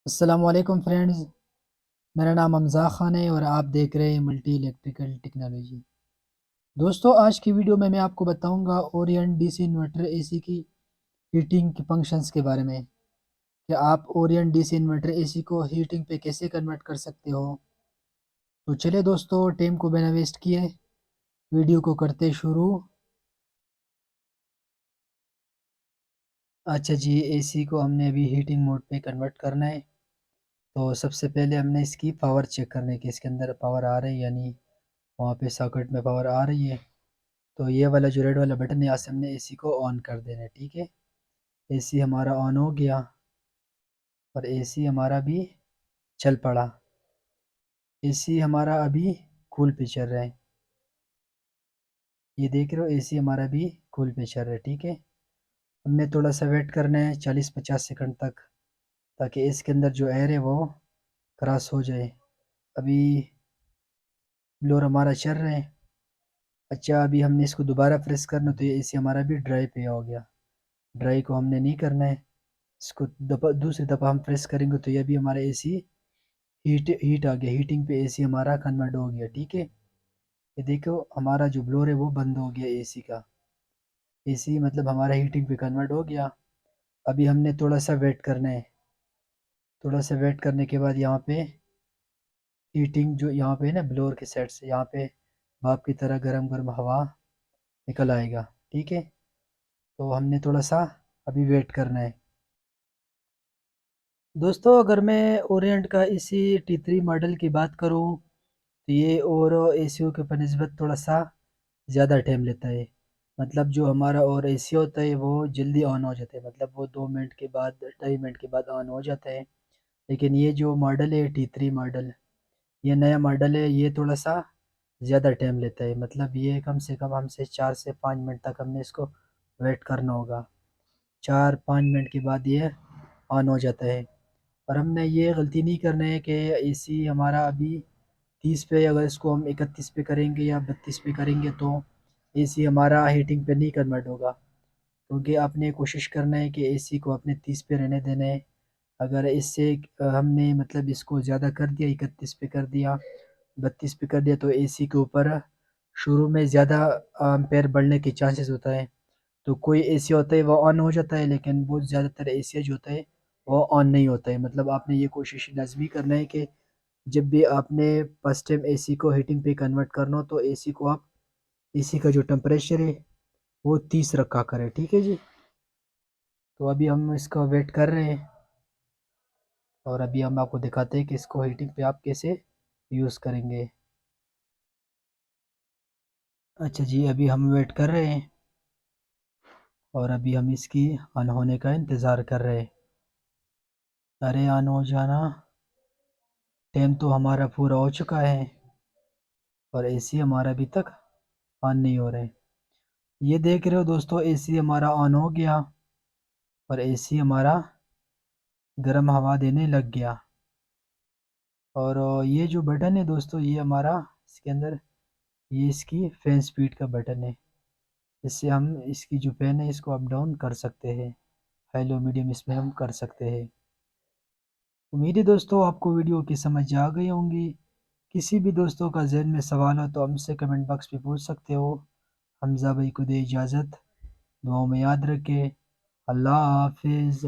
अस्सलामुअलैकुम फ्रेंड्स। मेरा नाम हमज़ा ख़ान है और आप देख रहे हैं मल्टी इलेक्ट्रिकल टेक्नोलॉजी। दोस्तों, आज की वीडियो में मैं आपको बताऊंगा ओरियन डीसी इन्वर्टर एसी की हीटिंग के फंक्शंस के बारे में कि आप ओरियन डीसी इन्वर्टर एसी को हीटिंग पे कैसे कन्वर्ट कर सकते हो। तो चलिए दोस्तों, टाइम को बिना वेस्ट किए वीडियो को करते शुरू। अच्छा जी, एसी को हमने अभी हीटिंग मोड पे कन्वर्ट करना है। तो सबसे पहले हमने इसकी पावर चेक करना है कि इसके अंदर पावर आ रही है या नहीं। वहाँ पे सॉकेट में पावर आ रही है तो ये वाला जो रेड वाला बटन है, यहाँ से हमने एसी को ऑन कर देना है। ठीक है, एसी हमारा ऑन हो गया और एसी हमारा भी चल पड़ा। एसी हमारा अभी कूल पे चल रहा है, ये देख रहे हो, एसी हमारा भी कूल पे चल रहा है। ठीक है, हमने थोड़ा सा वेट करना है 40-50 सेकंड तक, ताकि इसके अंदर जो एयर है वो क्रॉस हो जाए। अभी ब्लोअर हमारा चल रहा है। अच्छा, अभी हमने इसको दोबारा प्रेस करना, तो ये एसी हमारा भी ड्राई पे हो गया। ड्राई को हमने नहीं करना है, इसको दूसरी दफ़ा हम प्रेस करेंगे तो ये भी हमारा एसी हीट आ गया, हीटिंग पे एसी हमारा कन्वर्ट हो गया। ठीक है, ये देखो हमारा जो ब्लोअर है वो बंद हो गया एसी का। एसी मतलब हमारा हीटिंग पे कन्वर्ट हो गया। अभी हमने थोड़ा सा वेट करना है। थोड़ा सा वेट करने के बाद यहाँ पे हीटिंग जो यहाँ पे है ना, ब्लोअर के साइड से यहाँ पे भाप की तरह गरम गरम हवा निकल आएगा। ठीक है, तो हमने थोड़ा सा अभी वेट करना है। दोस्तों, अगर मैं ओरिएंट का इसी T3 मॉडल की बात करूँ तो ये और एसीओ के बनस्बत थोड़ा सा ज़्यादा टाइम लेता है। मतलब जो हमारा और एसी होता है वो जल्दी ऑन हो जाता है, मतलब वो 2 मिनट के बाद 2.5 मिनट के बाद ऑन हो जाता है। लेकिन ये जो मॉडल है T3 मॉडल, ये नया मॉडल है, ये थोड़ा सा ज़्यादा टाइम लेता है। मतलब ये कम से कम हमसे 4 से 5 मिनट तक हमने इसको वेट करना होगा। 4-5 मिनट के बाद ये ऑन हो जाता है। और हमने ये गलती नहीं करना है कि एसी हमारा अभी 30 पे, अगर इसको हम 31 पे करेंगे या 32 पे करेंगे तो एसी हमारा हीटिंग पे नहीं कन्वर्ट होगा, क्योंकि आपने कोशिश करना है कि एसी को अपने 30 पे रहने देना है। अगर इससे हमने मतलब इसको ज़्यादा कर दिया, 31 पे कर दिया, 32 पे कर दिया, तो एसी के ऊपर शुरू में ज़्यादा एम्पेयर बढ़ने के चांसेस होता है। तो कोई एसी होता है वो ऑन हो जाता है, लेकिन बहुत ज़्यादातर एसी जो होता है वो ऑन नहीं होता है। मतलब आपने ये कोशिश लाजमी करना है कि जब भी आपने फर्स्ट टाइम एसी को हीटिंग पे कन्वर्ट करना हो तो एसी को आप, एसी का जो टेम्परेचर है वो 30 रखा करें। ठीक है जी, तो अभी हम इसका वेट कर रहे हैं और अभी हम आपको दिखाते हैं कि इसको हीटिंग पे आप कैसे यूज़ करेंगे। अच्छा जी, अभी हम वेट कर रहे हैं और अभी हम इसकी ऑन होने का इंतज़ार कर रहे हैं। अरे ऑन हो जाना, टाइम तो हमारा पूरा हो चुका है और एसी हमारा अभी तक ऑन नहीं हो रहा है। ये देख रहे हो दोस्तों, एसी हमारा ऑन हो गया और एसी हमारा गर्म हवा देने लग गया। और ये जो बटन है दोस्तों, ये हमारा इसके अंदर, ये इसकी फैन स्पीड का बटन है। इससे हम इसकी जो फैन है इसको अप डाउन कर सकते हैं, हाई लो मीडियम इसमें हम कर सकते हैं। उम्मीद है दोस्तों आपको वीडियो की समझ आ गई होंगी। किसी भी दोस्तों का जहन में सवाल हो तो हमसे कमेंट बॉक्स पे पूछ सकते हो। हमज़ा भाई को दे इजाज़त, दुआओं में याद रखें। अल्लाह हाफिज़।